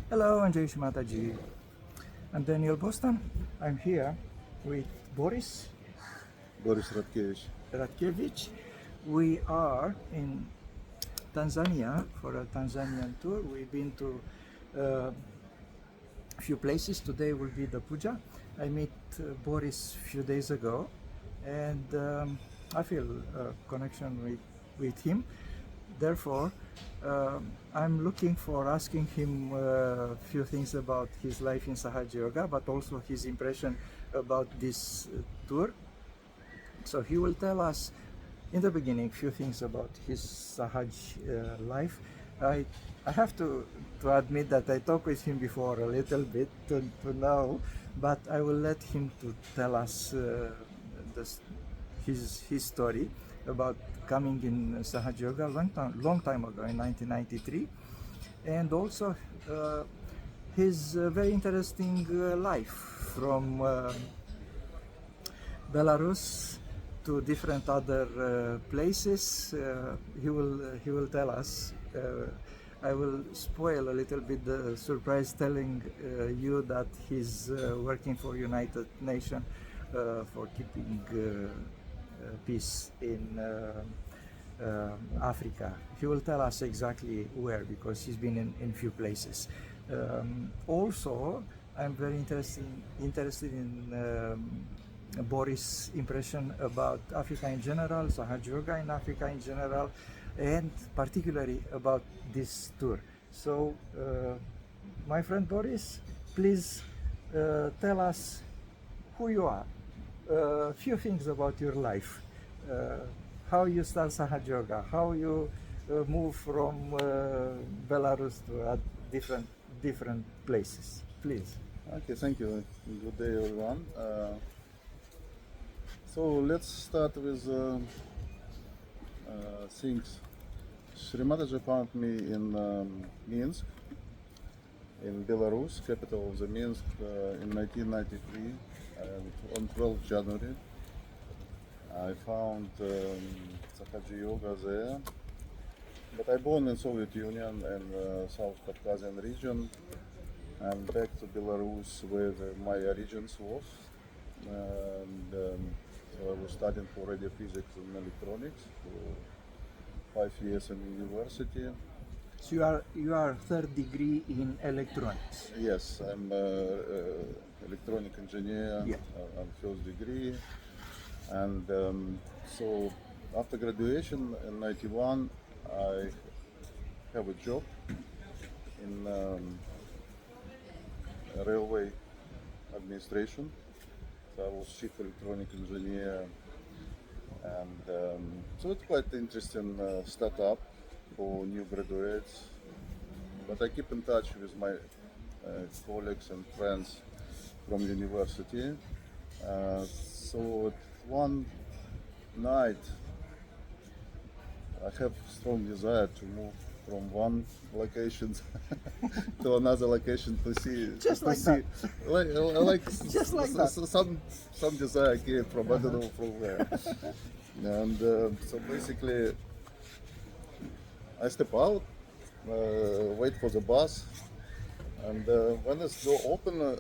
Hello, Anjay Mataji. I'm Daniel Boston. I'm here with Boris Boris Radkevich. Radkevich. We are in Tanzania for a Tanzanian tour. We've been to a few places. Today will be the Puja. I met Boris a few days ago, and I feel a connection with him. Therefore, I'm looking for asking him a few things about his life in Sahaja Yoga, but also his impression about this tour. So he will tell us in the beginning few things about his Sahaj life. I I have to admit that I talked with him before a little bit to know, but I will let him to tell us this, his story about coming in Sahaja Yoga long time ago in 1993, and also uh, his very interesting life from Belarus to different other places. He will tell us. I will spoil a little bit the surprise, telling you that he's working for United Nations for keeping peace in Africa. He will tell us exactly where because he's been in few places. Also, I'm very interested in Boris' impression about Africa in general, Sahaja Yoga in Africa in general, and particularly about this tour. So, my friend Boris, please tell us who you are, a few things about your life, uh, how you start Sahaja Yoga, how you move from Belarus to different places. Please. Okay, thank you. Good day, everyone. So let's start with things. Sri Mataji found me in Minsk, in Belarus, capital of the Minsk, in 1993, and on 12th January. I found Sahaja Yoga there. But I born in Soviet Union and South Caucasian region, and back to Belarus where my origins was. And so I was studying for radio physics and electronics for 5 years in university. So you are third degree in electronics. Yes, I'm electronic engineer. Yeah. I'm first degree, and so after graduation in '91, I have a job in railway administration. So I was chief electronic engineer, and so it's quite interesting startup for new graduates. But I keep in touch with my colleagues and friends from university. So one night, I have strong desire to move from one location to another location to see. Just to like see, like Just like that. some desire came from I don't know from where. And so basically, I step out, wait for the bus, and when it's door open,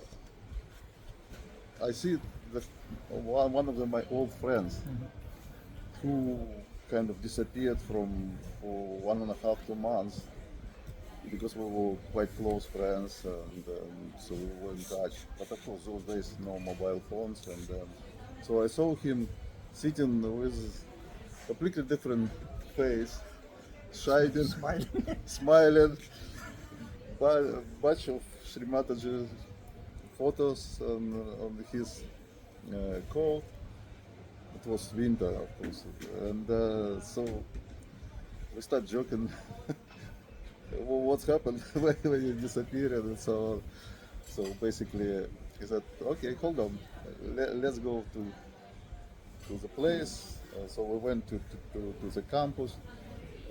I see that one of my old friends who kind of disappeared for 1.5 2 months because we were quite close friends, and so we were in touch. But of course, those days no mobile phones, and so I saw him sitting with completely different face, shining, Smiling. smiling, bunch of Sri Mataji photos on his coat. It was winter, of course, and so we start joking. What's happened when you disappeared and so on. So basically, he said, "Okay, hold on, let's go to the place." So we went to the campus,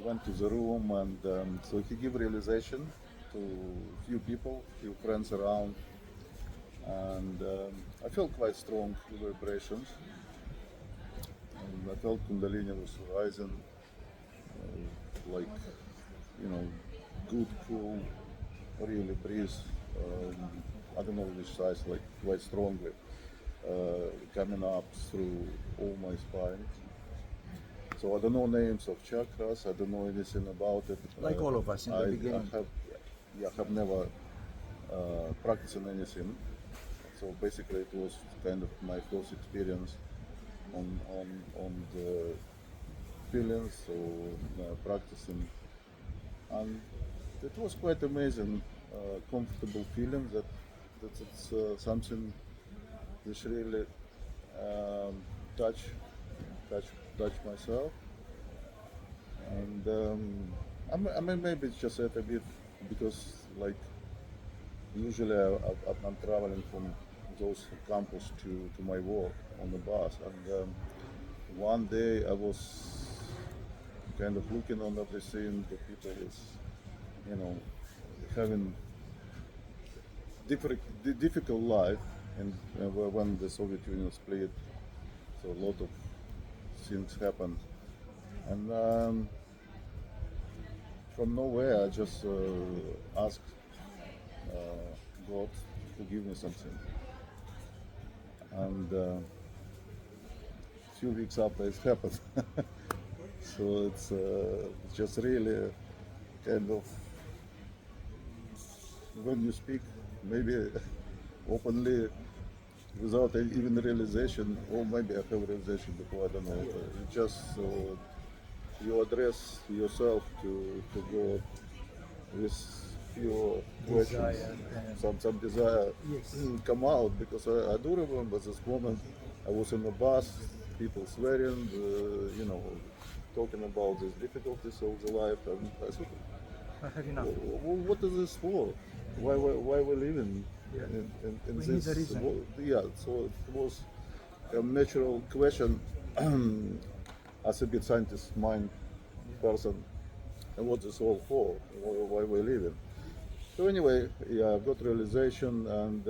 went to the room, and so he gave realization to few people, few friends around, and I felt quite strong vibrations. And I felt Kundalini was rising, like, you know, good, cool really breathe. I don't know which size, like quite strongly, coming up through all my spine. So I don't know names of chakras. I don't know anything about it. Like all of us in the beginning. I have never practicing anything. So basically, it was kind of my first experience on the feelings, so practicing, and it was quite amazing, comfortable feeling that it's something which really um, touch touch touch myself, and I mean maybe it's just that a bit because like usually I'm traveling from those campus to my work on the bus, and one day I was kind of looking on everything. The people is, you know, having difficult life, and when the Soviet Union split, so a lot of things happened, and from nowhere I just asked God to give me something, and few weeks after it happened. So it's just really kind of when you speak maybe openly without even realization, or maybe I have realization before, I don't know. You just you address yourself to God with few questions, Desire some desire Yes. come out, because I do remember this moment. I was in the bus, people swearing, you know, talking about these difficulties of the life, and I thought, I have enough. what is this for? Why we living Yeah. in We need this a reason. Yeah, so it was a natural question as a bit scientist mind person, and what is all for? Why we living? So anyway, yeah, I've got realization, and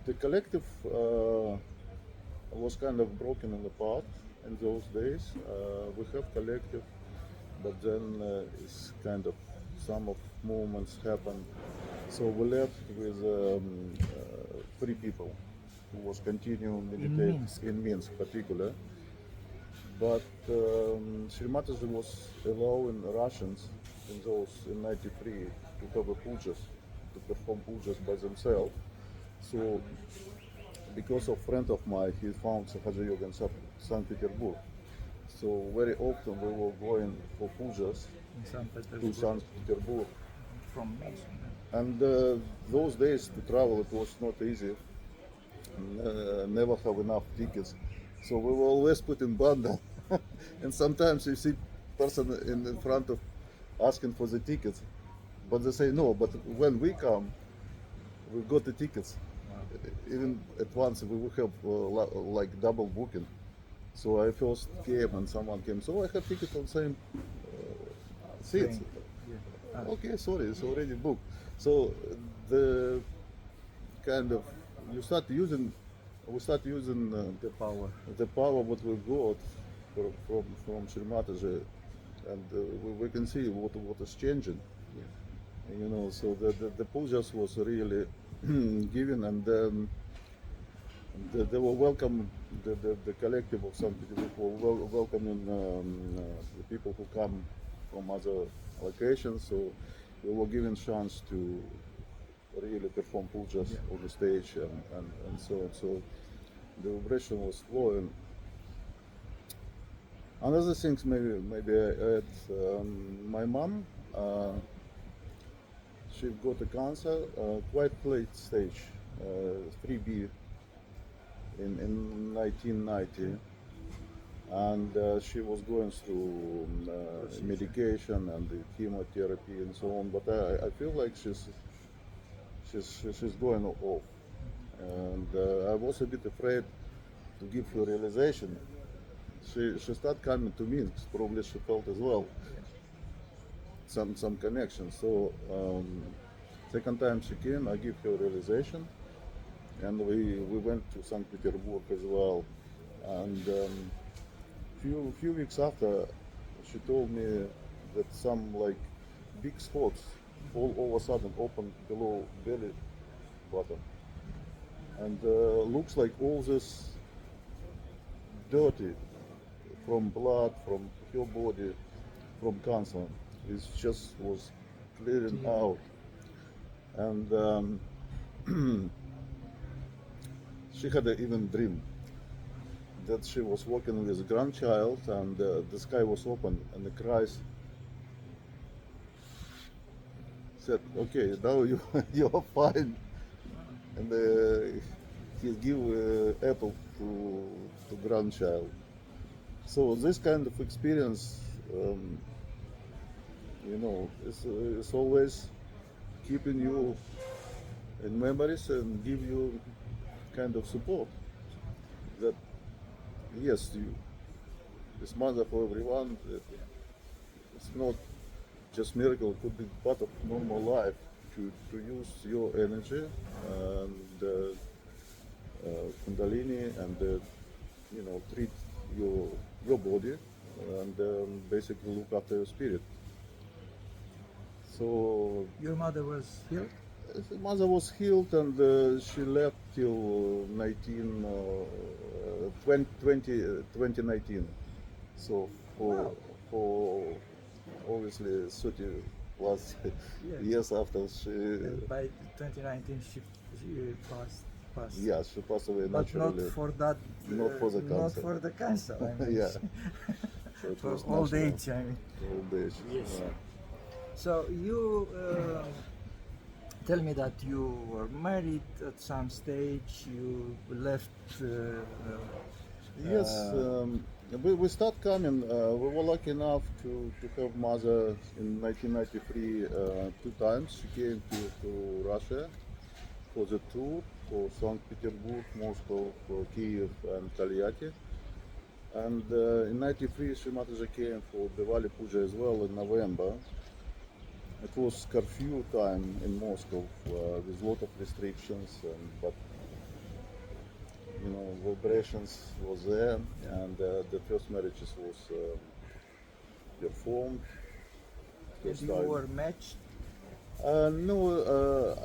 the collective was kind of broken apart in those days. We have collective, but then it's kind of some of movements happened. So we left with three people who was continuing meditate Minsk. in Minsk particular. But Sri Mataji was allowing Russians in those in '93 to have a pujas, to perform pujas by themselves. So because of friend of mine, he found Sahaja Yoga in St. Petersburg. So very often we were going for pujas In St. to Petersburg St. Petersburg. from Minsk. And those days to travel it was not easy. Never have enough tickets. So we were always put in bundle. And sometimes you see person in front of asking for the tickets, but they say no. But when we come, we got the tickets. Even at once we will have like double booking. So I first came and someone came. So I have tickets on same seats. Train. Yeah. Okay, sorry, it's already booked. So the kind of you start using, we start using The power. the power what we got from Sri Mataji, and we can see what is changing. You know, so the pujas was really given, and they were welcome. The collective of some people were welcoming the people who come from other locations. So we were given chance to really perform pujas on the stage, and so on. So the vibration was flowing. Another things maybe I add, my mom, she got a cancer, quite late stage, 3B in 1990, and she was going through medication and the chemotherapy and so on. But I feel like she's going off, and I was a bit afraid to give her realization. She started coming to me. Probably she felt as well some connection. So second time she came, I give her realization, and we went to St. Petersburg as well. And few weeks after, she told me that some like big spots all of a sudden open below belly button, and looks like all this dirty from blood, from her body, from cancer, it just was clearing out, and she had an even dream that she was walking with a grandchild, and the sky was open, and the cries said, "Okay, now you you are fine," and he give apple to grandchild. So this kind of experience, is always keeping you in memories and give you kind of support that yes, you is mother for everyone. It's not just miracle, it could be part of normal life to use your energy and kundalini and treat your body and basically look after your spirit. So Your mother was healed? the mother was healed, and she left till 2019. So for obviously 30 plus Yeah. years after she, And by 2019 she passed. yeah, she passed away But naturally. not for that. Not for the Not cancer. for the cancer. I mean, Yeah. So it for was old natural. age. I mean. Old age. Yes. Yeah. So you tell me that you were married at some stage. You left. Yes, we start coming. We were lucky enough to have mother in 1993 two times. She came to Russia for the tour for St. Petersburg, Moscow, for Kiev and Taliati. And in '93 she Mataji came for Diwali Puja as well in November. It was curfew time in Moscow with a lot of restrictions, but vibrations was there, and the first marriages was performed. And you were matched. No,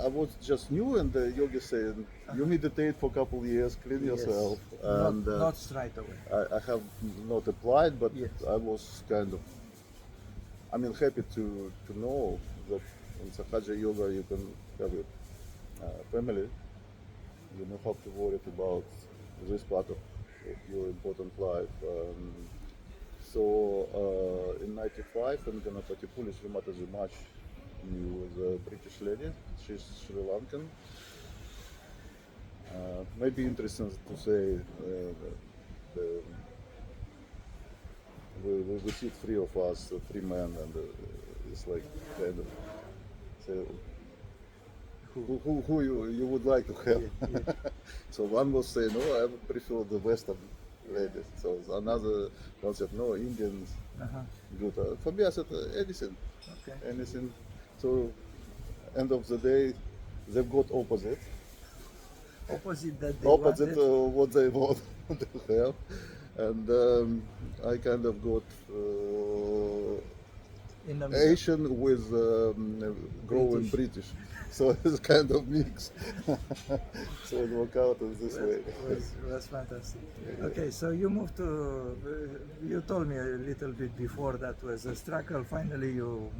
I was just new, and the yogi said, "You meditate for a couple of years, clean yourself." And Not straight away. I have not applied, but Yes. I was kind of, happy to know that in Sahaja Yoga you can have a family. You don't have to worry about this part of your important life. So in '95 in Ganapati Puli, Sri Mataji Mach was a British lady. She's Sri Lankan. Maybe interesting to say the, we sit three of us, three men, and it's like kind of say, who you would like to have. Yeah. So one was saying, no, I would prefer the Western ladies. So another one said, no, Indians, good. For me, I said, anything, Okay. anything. So end of the day, they've got opposite. Opposite that they Opposite wanted. what they want to have. And I kind of got In the middle. Asian with growing British. So it's kind of mix. So it worked out in this way. Was fantastic. Okay, so you moved to. You told me a little bit before that was a struggle. Finally, you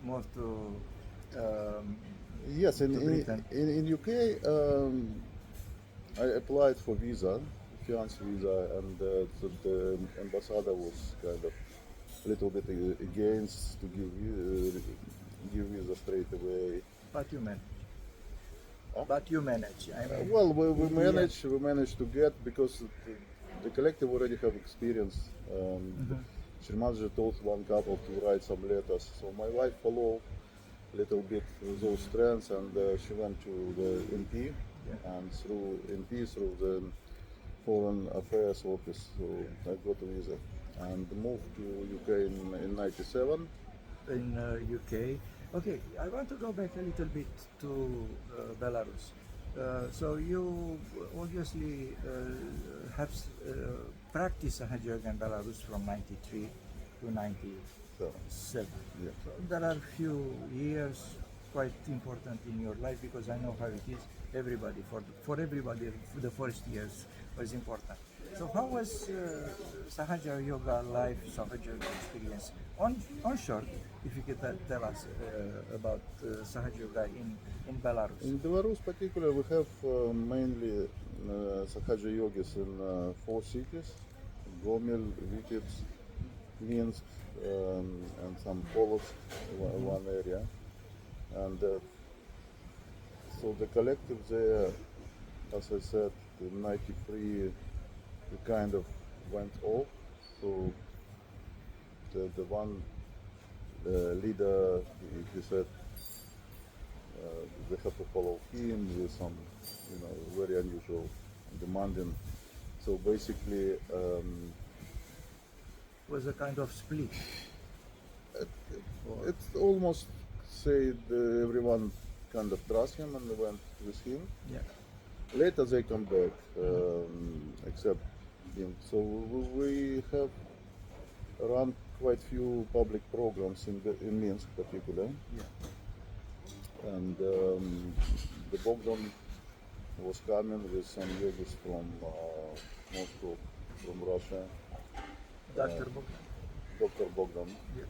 moved to. Yes, to Britain. in UK, I applied for visa, fiance visa, and the ambassador was kind of a little bit against to give visa straight away. But you managed. Huh? But you managed. I mean, Well, we yeah. managed to get, because the collective already have experience. Shremaji told one couple to write some letters, so my wife followed a little bit those trends, and she went to the MP, and through MP, through the Foreign Affairs Office, so I got a visa and moved to UK in '97. In UK. Okay, I want to go back a little bit to Belarus. So you obviously have practiced Sahaja Yoga in Belarus from '93 to '97. Yeah. So there are few years quite important in your life because I know how it is. Everybody, for everybody, the first years was important. So how was Sahaja Yoga life, Sahaja Yoga experience? On short, if you could tell us about Sahaja Yoga in Belarus. In Belarus, particularly, we have mainly Sahaja yogis in four cities: Gomel, Vitebsk, Minsk, and some Polotsk, one area. And so the collective there, as I said, in '93, we kind of went off. So the one leader, he said they have to follow him with some, very unusual, demanding. So basically, Was a kind of split. it's almost say everyone kind of trust him and went with him. Yeah. Later they come back, except him. So we have run quite few public programs in Minsk, particularly. Yeah. And the Bogdan was coming with some yogis from Moscow, from Russia. Dr. Bogdan. Dr. Bogdan, Yeah.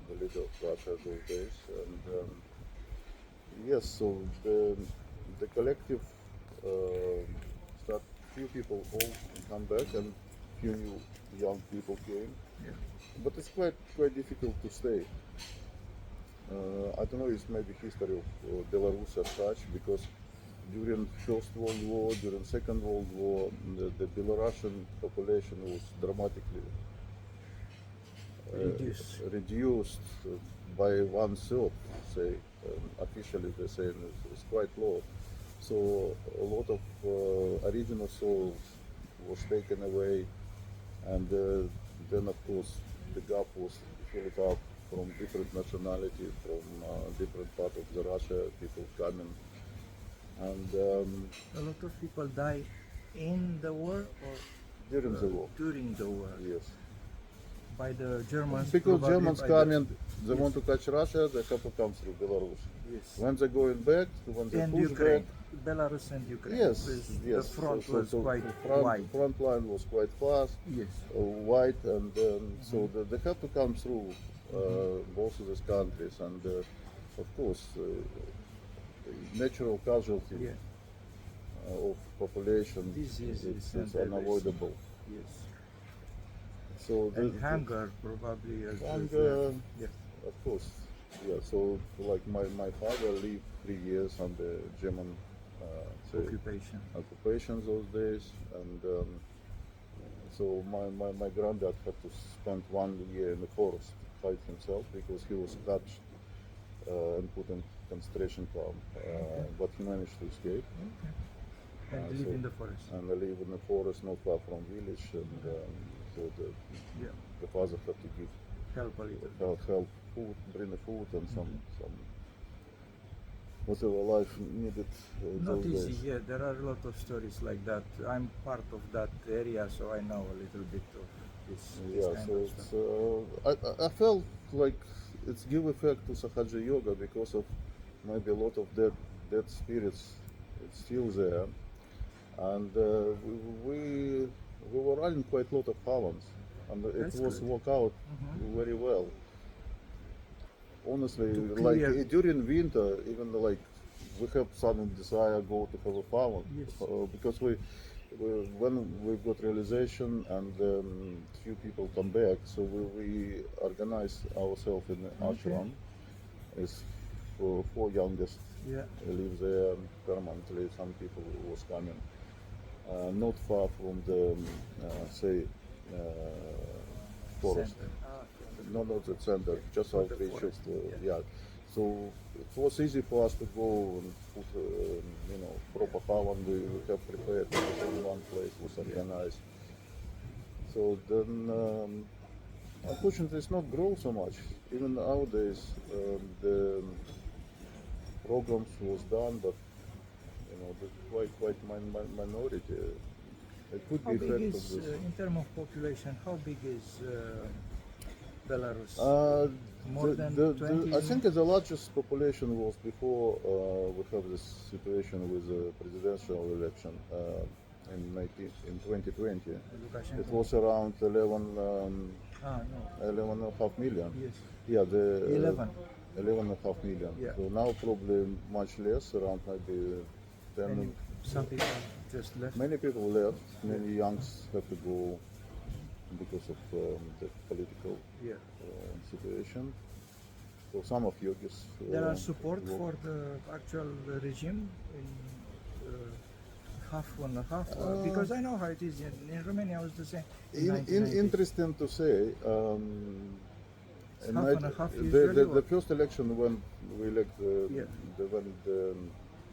the leader of Russia those days. And yes, so the collective start, few people all come back and few new young people came. Yeah. But it's quite difficult to stay. I don't know, it's maybe history of Belarus as such, because during First World War, during Second World War, the Belarusian population was dramatically reduced by 1/3, say. Officially they say it's quite low. So a lot of original souls was taken away, and then of course the gap was filled up from different nationality, from different part of the Russia, people coming. And A lot of people die in the war or during the war, during the war yes. by the Germans. Because probably Germans by coming, they Yes. want to catch Russia, they have to come through Belarus. Yes. When they're going back, when they And push Ukraine, back, Belarus and Ukraine. yes, The yes. front was quite front, wide. front line was quite fast, Yes. wide, and so they have to come through both of these countries, and of course, natural casualty Yeah. of population Diseases it's and everything. unavoidable. Yes. So And hunger probably as hunger, yes. of course, yeah. So like my father lived 3 years under German say, Occupation. occupation those days, and so my granddad had to spend 1 year in the forest, fight himself, because he was touched and put in concentration camp, but he managed to escape. Okay. And live so- in the forest. And I live in the forest not far from village, and so Yeah. the father had to give Help a little. help food, bring the food and some whatever life needed Not those easy, days. yeah. There are a lot of stories like that. I'm part of that area, so I know a little bit of this Yeah, kind so of it's, stuff. I felt like it's give effect to Sahaja Yoga because of maybe a lot of dead spirits. It's still there, and we were running quite a lot of Havans, and it That's was good. work out very well. Honestly, To like clear- during winter, even like we have some desire go to have a farm, Yes. because when we got realization and few people come back, so we organize ourselves in the ashram. It's for four youngest Yeah. live there permanently. Some people was coming not far from the say forest. Center. Not the center, just For the outreach of forest, yeah. So it was easy for us to go and put proper farm. We have prepared everything in one place, was organized. So then unfortunately it's not grow so much. Even nowadays the programs was done, but the quite minority. It could How be big effect is, of this. in terms of population, how big is Belarus? Uh, More than 20? I think the largest population was before we have this situation with the presidential election in 2020. It Lukashenko. was around 11, No. 11 and a half million. Yes. Yeah, the 11. 11 and a half million. Yeah. So now probably much less, around maybe 10. And some people just left. Many people left. Many youngs have to go because of the political Yeah. situation. So some of yogis. There are support work. for the actual regime in half and a half, because I know how it is in Romania. Was the same. Interesting to say. Half and a half the first election when we elect Yeah. when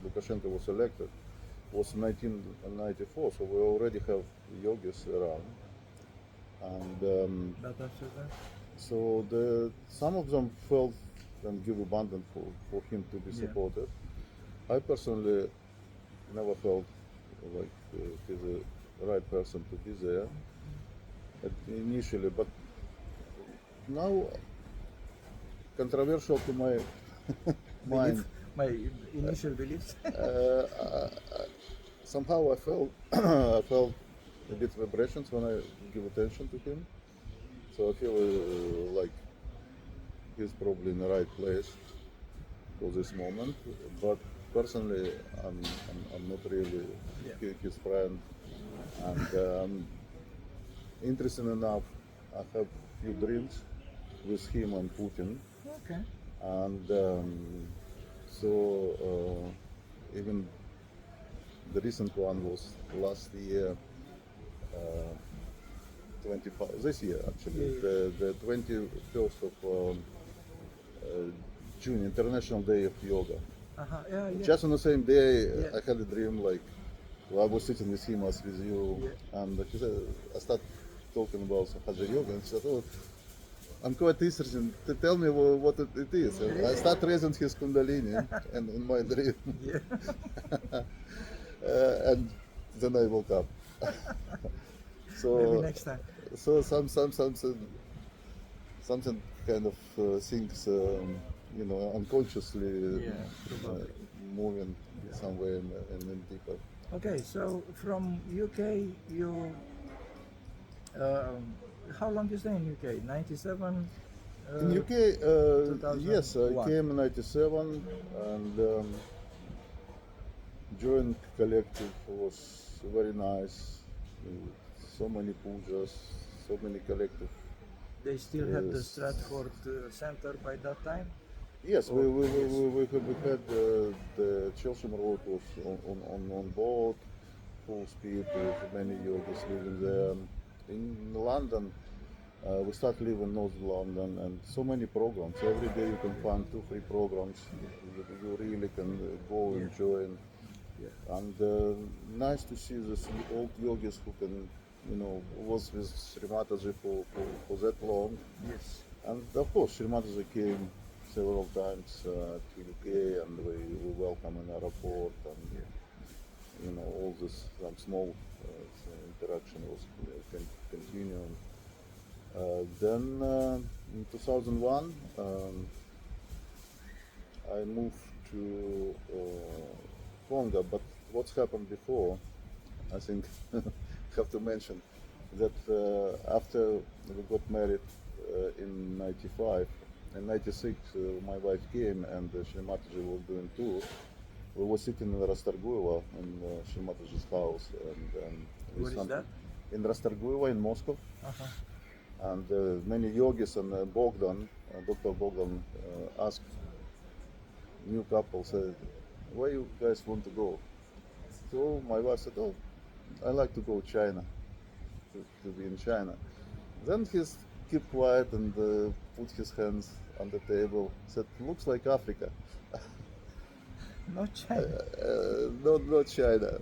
Lukashenko was elected was 1994. So we already have yogis around, and But after that, so some of them felt and give abundant for him to be Yeah. supported. I personally never felt like he's the right person to be there initially, but now controversial to my mind. my initial beliefs. Somehow I felt I felt a bit vibrations when I give attention to him. So I feel like he's probably in the right place for this moment. But personally, I'm not really Yeah. his friend. And interesting enough, I have few drinks with him and Putin. Okay. And so even the recent one was last year, 25 this year actually, Yeah. the 21st of June, International Day of Yoga. Yeah. Just on the same day, Yeah. I had a dream like I was sitting with him as with you, and he said, I started talking about Sahaja Yoga, and he said, "Oh, I'm quite interested. Tell me what it is." And I start raising his Kundalini, and in my dream, Yeah. and then I woke up. So Maybe next time. so something kind of things, unconsciously Yeah, probably. moving somewhere in deeper. Okay, so from UK, you how long you stay in UK? 97. In UK, yes, I 2001. came in '97 and joined collective. Was very nice. So many pujas, so many collective. They still have the Yes. Stratford Center by that time. Yes, we had the Chelsea Road was on board, full speed with many yogis living there. In London, we start living North London, and so many programs. Every day you can find 2-3 programs. You really can go and join. Yeah. And nice to see this old yogis who can, was with Sri Mataji for that long. Yes. And of course, Sri Mataji came several times to UK, and we welcome in airport, and all this some small interaction was continuing. Then in 2001, I moved to Congo. But what's happened before, I think, have to mention that after we got married in '95. In '96, my wife came, and Sri Mataji was doing tour. We were sitting in Rastorguevo in Sri Mataji's house, and Where is that? in Rastorguevo in Moscow. Uh-huh. And many yogis and Bogdan, Dr. Bogdan, asked new couple, said, "Where you guys want to go?" So my wife said, "Oh, I like to go China, to be in China." Then he kept quiet and put his hands on the table, said, "Looks like Africa." Not China. Not China.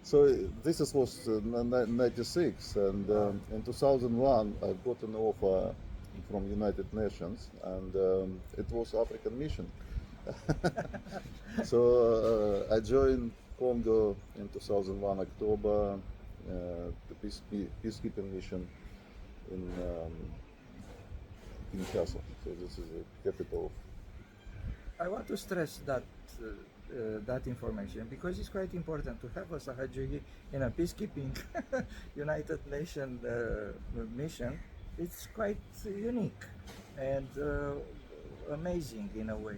So this was '96, and in 2001 I got an offer from United Nations, and it was African mission. So I joined Congo in 2001 October, the peacekeeping mission in Kinshasa. So this is the capital. I want to stress that information because it's quite important to have a Sahaja Yogi in a peacekeeping United Nations mission. It's quite unique and amazing in a way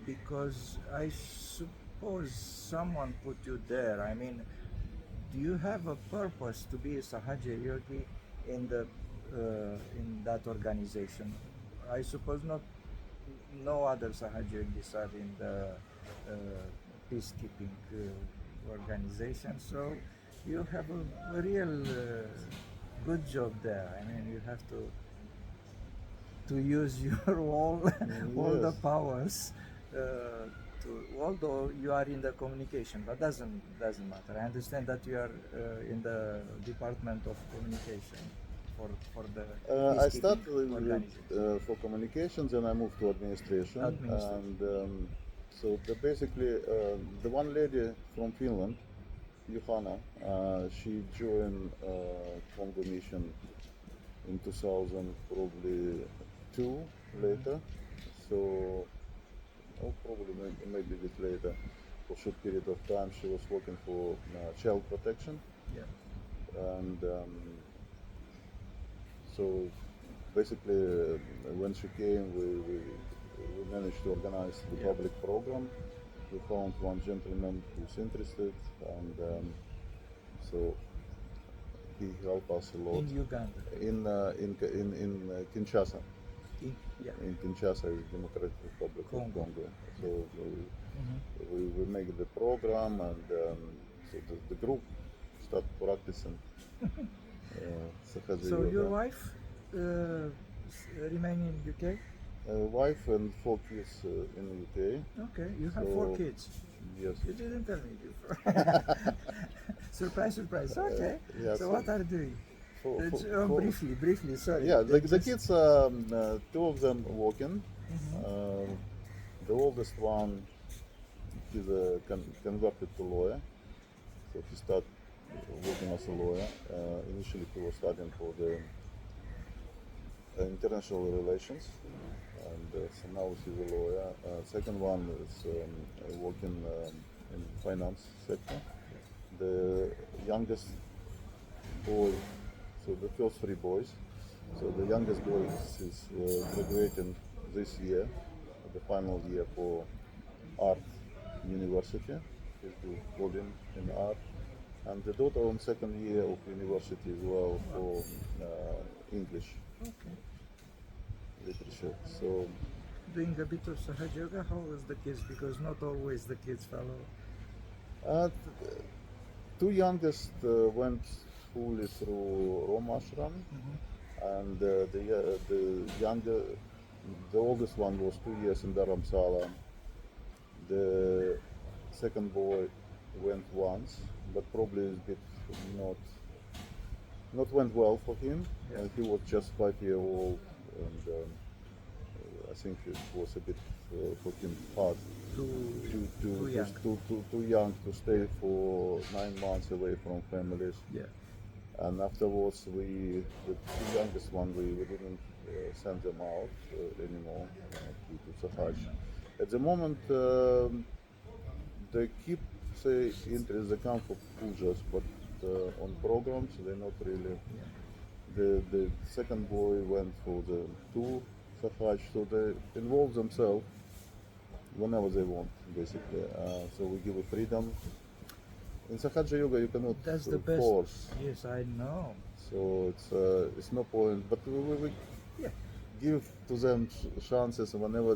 because I suppose someone put you there. I mean, do you have a purpose to be a Sahaja Yogi in that organization? I suppose not. No other Sahaja Yogis are in the peacekeeping organization, so you have a real good job there. I mean, you have to use your all the Yes. powers. Although you are in the communication, but doesn't matter. I understand that you are in the Department of Communication for the I started peacekeeping organization. for communications, and I moved to administration. Administration. And so basically, the one lady from Finland, Johanna, she joined Congo mission in 2000, probably two later. So, probably maybe a bit later, for a short period of time, she was working for child protection. Yeah. And so basically, when she came, we managed to organize the Yeah. public program. We found one gentleman who's interested, and so he helped us a lot. In Uganda. In Kinshasa. Yeah. In Kinshasa, Democratic Republic of Congo. Congo. So we make the program, and so the group started practicing Sahaja So Yoga. your wife remain in UK? Wife and 4 kids in the UK. Okay, you have 4 So, kids. Yes. You didn't tell me before. Surprise, surprise. Okay. yeah, So so what are you doing? for- Briefly, sorry. Yeah, the Just- kids, two of them working. The oldest one, he's converted to lawyer, so he started working as a lawyer. Initially, he was studying for the international relations, and so now he's a lawyer. Second one is working in finance sector. The youngest boy, so the first 3 boys. So the youngest boy is graduating this year, the final year for art university. He's doing coding in art. And the daughter on second year of university as well for English Okay. literature. So Doing a bit of Sahaja Yoga. How was the kids? Because not always the kids follow. two youngest went fully through Roma ashram, and the oldest one was 2 years in Dharamsala. The second boy went once, but probably a bit not went well for him. Yeah. He was just 5 years old, and I think it was a bit for him hard Too young. too young to stay for 9 months away from families. Yeah. And afterwards, the 2 youngest one, we didn't send them out anymore to Sahaj. At the moment, they keep interest. They come for pujas, but on programs they're not really. The second boy went for the 2 Sahaj, so they involve themselves whenever they want, basically. So we give a freedom. In Sahaja Yoga, you cannot That's the best. force. Yes, I know. So it's no point, but we Yeah. give to them chances whenever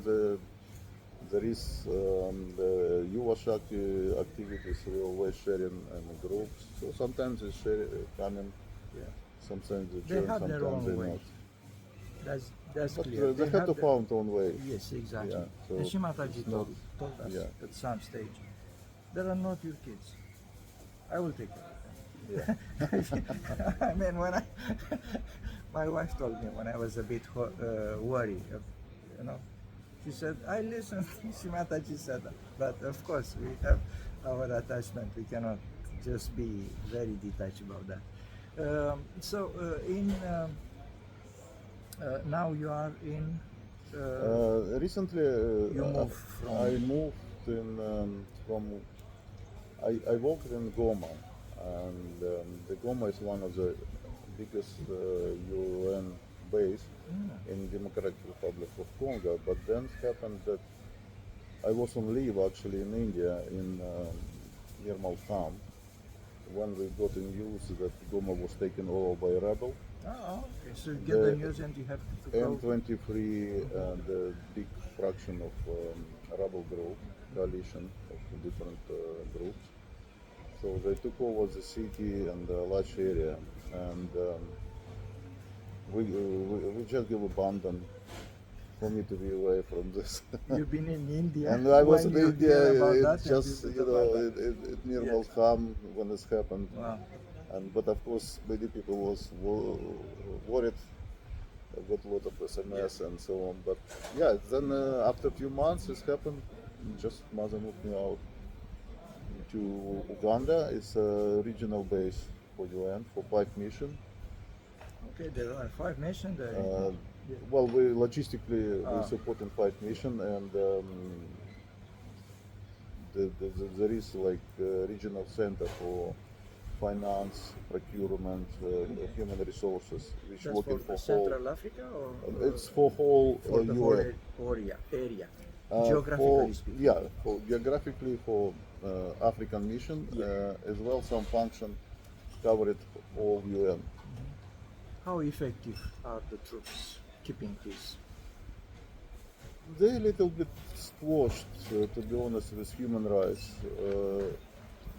there is the Yuva Shakti activities. We always sharing in groups. So sometimes they share coming, Yeah. sometimes they They join, have their sometimes own they way. not. That's But clear. they have to their- find own way. Yes, exactly. Yeah, so and Shimataji it's not- told us yeah. at some stage, there are not your kids. I will take care of them. Yeah. I mean, my wife told me when I was a bit worried, she said, I listened, Shimataji said that. But of course, we have our attachment. We cannot just be very detached about that. Now you are in. Recently, You moved from. I moved in from. I worked in Goma, and the Goma is one of the biggest UN base in Democratic Republic of Congo. But then it happened that I was on leave actually in India in near Malkham when we got the news that Goma was taken over by rebel. Oh, okay. So you get the news and you have to go. M23, the big fraction of rebel group, coalition of different groups. So they took over the city and a large area, and we just give abandon for me to be away from this. You've been in India. And I was when in you hear India, about it that, just, and you know, near Yeah. Malkham when this happened. Wow. But of course, many people was worried. I got a lot of SMS and so on. But yeah, then after a few months, this happened. Just mother moved me out to Uganda. It's a regional base for UN for 5 mission. Okay, there are 5 nations there. Well, we logistically we support in 5 mission, and there is like a regional center for finance, procurement, human resources, which That's working for for Central whole. Africa or It's for whole for the whole UN. area, For, geographically speaking. yeah, for geographically for African mission, as well some function covered all UN. How effective are the troops keeping peace? They a little bit squashed, to be honest, with human rights.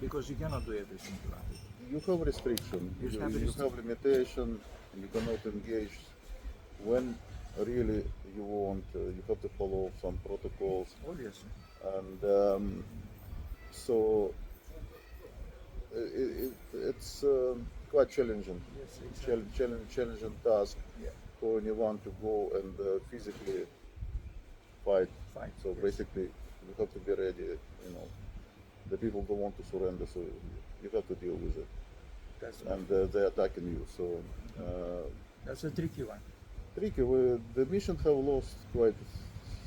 Because you cannot do everything you want. You have restriction, You you have have limitation, you cannot engage when really you want, you have to follow some protocols, Obviously. and so it's quite challenging, Yes, exactly. challenging task Yeah. for anyone to go and physically fight. Fight, So yes. basically, you have to be ready. You know, the people don't want to surrender, so you have to deal with it. That's And they're attacking you. So that's a tricky one. tricky. The mission have lost quite a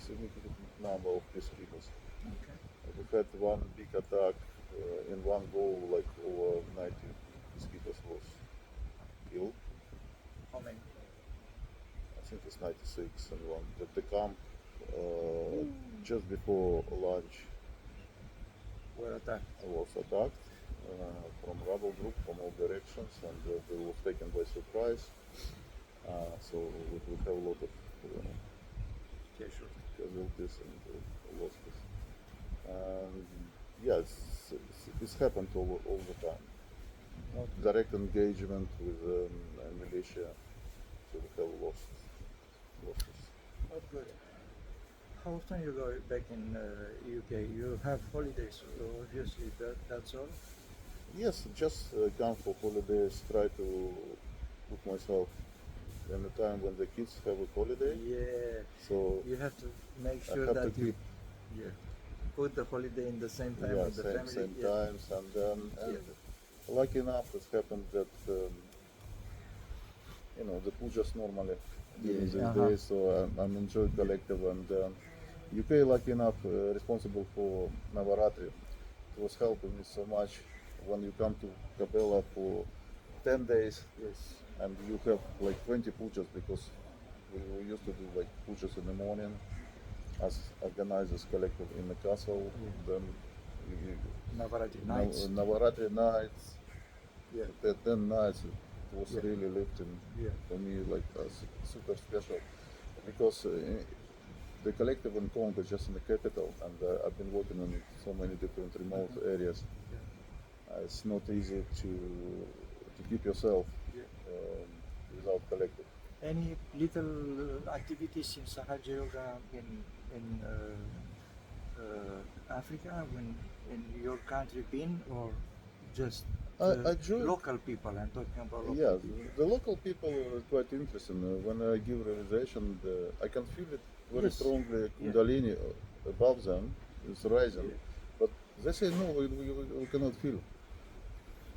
significant number of peacekeepers. Okay. We had one big attack in one go, like over 90 peacekeepers was killed. How many? I think it's 96 and one. The camp just before lunch Were attacked. was attacked from rebel group from all directions, and they was taken by surprise. So we have a lot of casualties and losses. And yeah, it's happened all the time. Direct engagement with militia, so we have losses. Not good. How often you go back in UK? You have holidays, so obviously that's all. Yes, just come for holidays, try to put myself in the time when the kids have a holiday. Yeah. So You have to make I sure have that to you keep put the holiday in the same time with the family. same Yeah. times, and lucky enough it happened that you know the pujas normally during these days, so I'm enjoying collective, and UK lucky enough responsible for Navaratri. It was helping me so much when you come to Capella for 10 days Yes. and you have like 20 pujas, because we used to do like pujas in the morning as organizers collective in the castle, then Navaratri nights. Navaratri nights, Yeah. the 10 nights, it was really lifting Yeah. for me, like super special, because the collective in Congo is just in the capital, and I've been working in so many different remote areas. It's not easy to keep yourself without collective. Any little activities in Sahaja Yoga in Africa, when in your country been, or just I joined. local people? I'm talking about local Yeah, people. the local people are quite interesting. When I give realization, I can feel it very Yes. strongly. Kundalini above them is rising, but they say no, we cannot feel.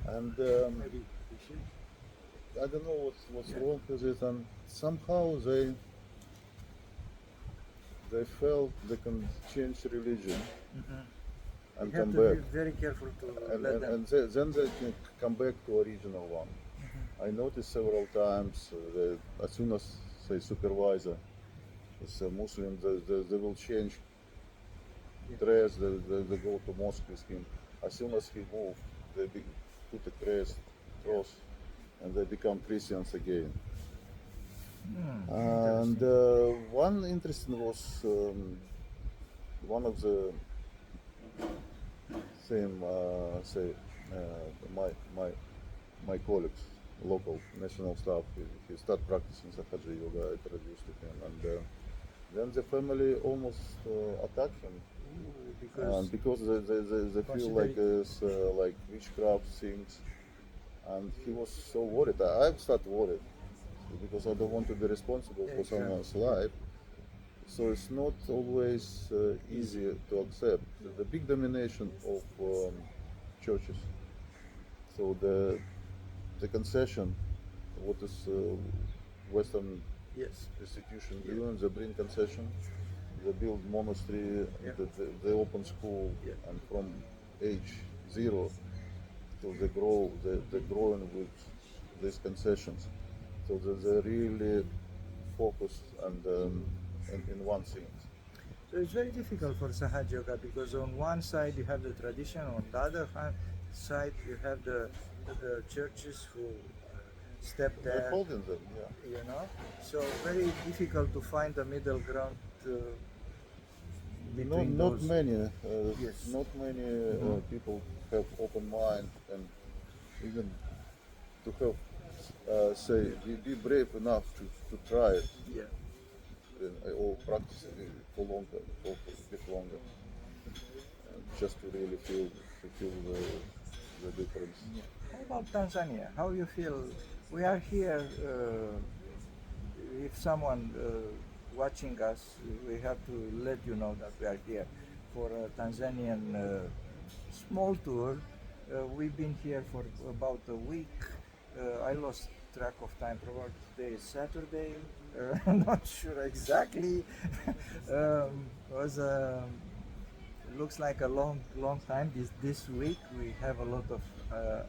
And Maybe we should. I don't know what's Yeah. wrong with it, and somehow they felt they can change religion You and have come to back, be very careful to and, let and, them. and then they can come back to original one. I noticed several times that as soon as say supervisor is a Muslim, they will change dress, they go to mosque with him. As soon as he moved, they put a cross, and they become Christians again. And Interesting. one interesting was one of the same say my my my colleagues, local national staff. He started practicing Sahaja Yoga. I introduced to him, and then the family almost attacked him. Because Because they feel like considering it's like witchcraft things, and he was so worried. I've started worried because I don't want to be responsible for someone's life. So it's not always easy to accept the big domination of churches. So the concession, what is Western yes, institution doing, they bring concession, they build monastery, yeah, they open school, yeah. and from age 0 till they grow, they're growing with these concessions. So they really focus and in one thing. So it's very difficult for Sahaja Yoga because on one side you have the tradition, on the other side you have the churches who step They're there, holding them, yeah. you know. So very difficult to find the middle ground between Not those. many, Yes. not many people have open mind and even to have say be brave enough to try it Yeah. or practice it for longer, for a bit longer, just to really feel the difference. How about Tanzania? How you feel? We are here. If someone watching us, we have to let you know that we are here for a Tanzanian small tour. We've been here for about a week. I lost track of time. Probably today is Saturday. I'm not sure exactly. Was looks like a long time this week. We have a lot of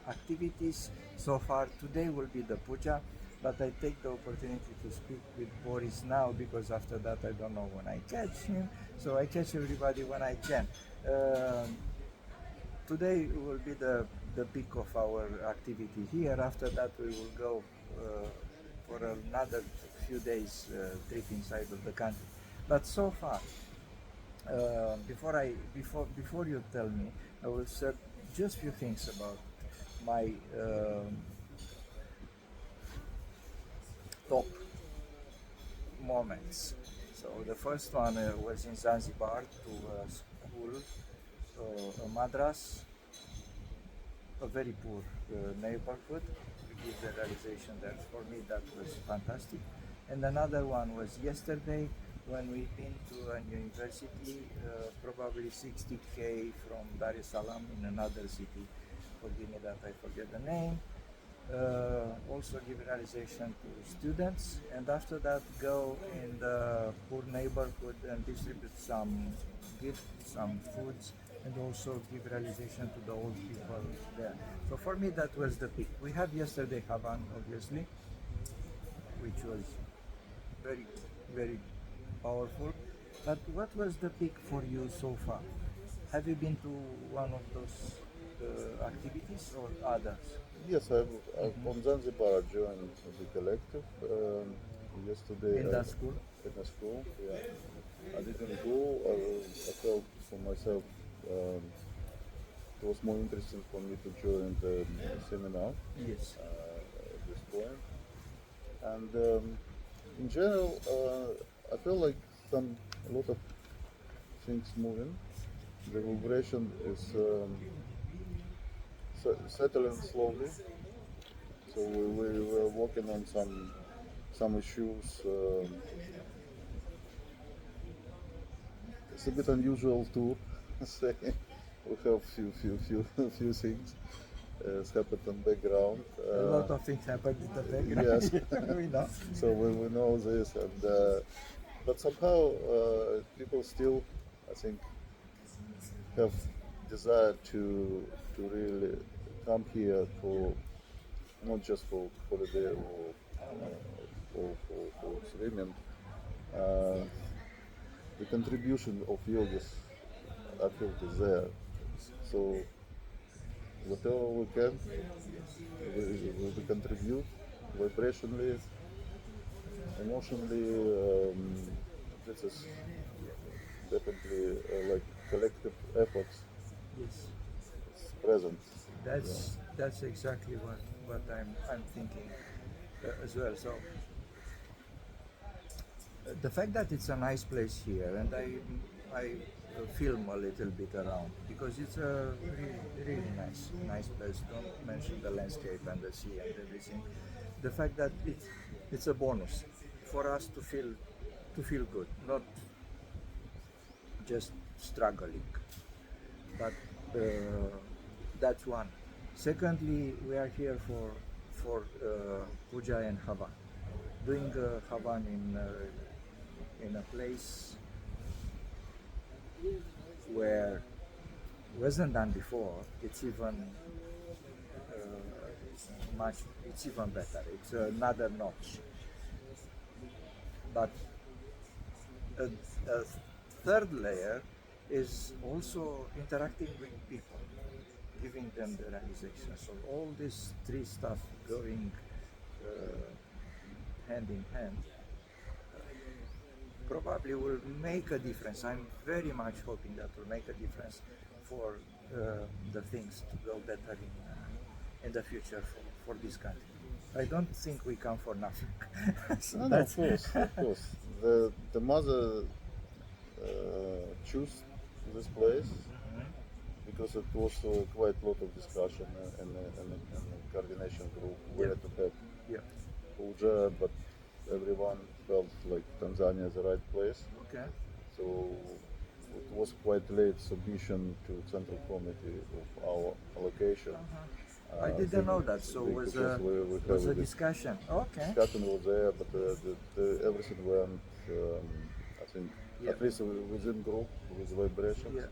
activities so far. Today will be the puja, but I take the opportunity to speak with Boris now because after that I don't know when I catch him, so I catch everybody when I can. um, Today will be the peak of our activity here. After that we will go for another few days trip inside of the country. But so far, before you tell me, I will say just few things about my top moments. So the first one was in Zanzibar to a school, a madras, a very poor neighborhood. We did the realization there. For me, that was fantastic. And another one was yesterday when we've been to a university, probably 60k from Dar es Salaam in another city. Forgive me that I forget the name. Also give realization to students, and after that go in the poor neighborhood and distribute some gifts, some foods, and also give realization to the old people there. So for me that was the peak. We had yesterday Havan, obviously, which was very, very powerful. But what was the peak for you so far? Have you been to one of those activities or others? Yes, I've from Zanzibar I joined the collective yesterday In that school? in a school. Yeah, I didn't go. I felt for myself it was more interesting for me to join the seminar Yes. at this point. And in general, I feel like a lot of things moving. The vibration is settling slowly. So we were working on some issues. It's a bit unusual too. Say we have few things. has happened in background. A lot of things happened in the background. Yes. We know. So we know this, and but somehow people still, I think, have desire to really come here for not just for holiday or for swimming. Uh, the contribution of yogis, I feel, is there. So whatever we can, we contribute vibrationally, emotionally. This is definitely like collective efforts Yes. present. That's exactly what I'm thinking as well. So the fact that it's a nice place here, and I film a little bit around because it's a really nice place. Don't mention the landscape and the sea and everything. The fact that it's a bonus for us to feel good, not just struggling. But that's one. Secondly, we are here for Puja and Hava. Doing Havan in a place where wasn't done before. It's even It's even better. It's another notch. But a third layer is also interacting with people, giving them the realization. So all these three stuff going hand in hand probably will make a difference. I'm very much hoping that will make a difference for the things to go better in the future for this country. I don't think we come for nothing. So No, of course, of course. The mother chose this place because it was quite a lot of discussion and coordination group where to have Yeah. Puja, but everyone felt like Tanzania is the right place. Okay. So it was quite late submission to Central Committee of our allocation. I didn't know that. So was because we was have a this discussion. Okay. discussion was there, but everything went, I think, Yeah. at least within group with vibrations. Yeah.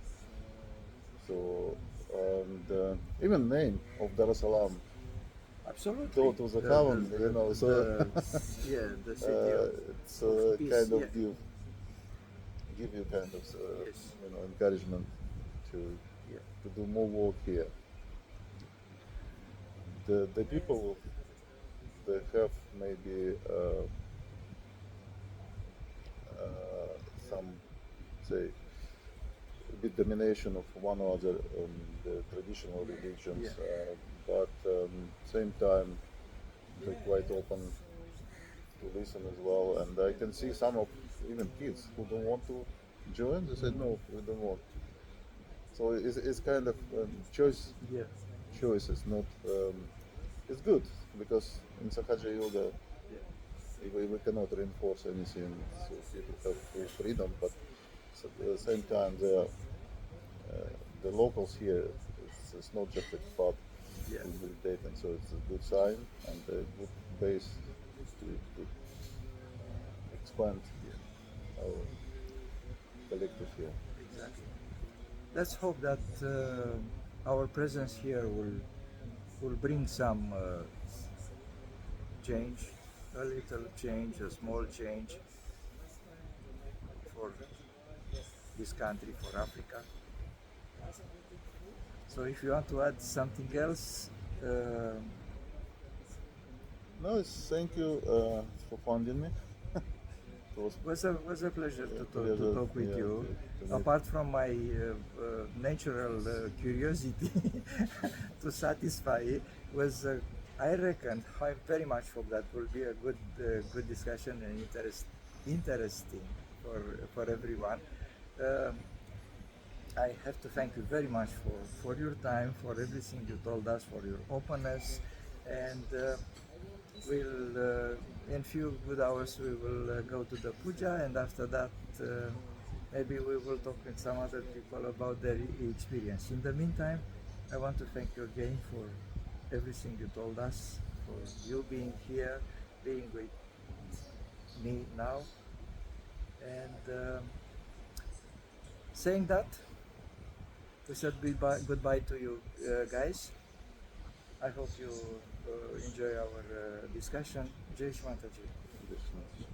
So, and even name of Dar es Salaam, Absolutely. to the heaven, you know, so yeah, the city of it's peace, kind of yeah. give you kind of Yes. encouragement to Yeah. to do more work here. The people they have maybe some say a bit domination of one or other the traditional religions, Yeah. but same time they're quite open to listen as well. And I can see some of even kids who don't want to join. They said no, we don't want. So it's kind of Yeah. choices, not. It's good because in Sahaja Yoga we cannot reinforce anything, so people have full freedom. But at the same time, the locals here, it's not just a path Yeah. to meditate, so it's a good sign and a good base to expand our collective here. Exactly. Let's hope that our presence here will bring some change, a little change, a small change for this country, for Africa. So if you want to add something else, No, thank you for funding me. It was a pleasure to pleasure, talk with yeah, you. to meet. Apart from my natural curiosity to satisfy, was I reckon I very much hope that will be a good discussion and interesting for everyone. Um I have to thank you very much for your time, for everything you told us, for your openness, and we'll in few good hours we will go to the puja, and after that maybe we will talk with some other people about their experience. In the meantime, I want to thank you again everything you told us, for you being here, being with me now, and saying that, we said goodbye to you guys. I hope you enjoy our discussion. Jai Shri Mataji.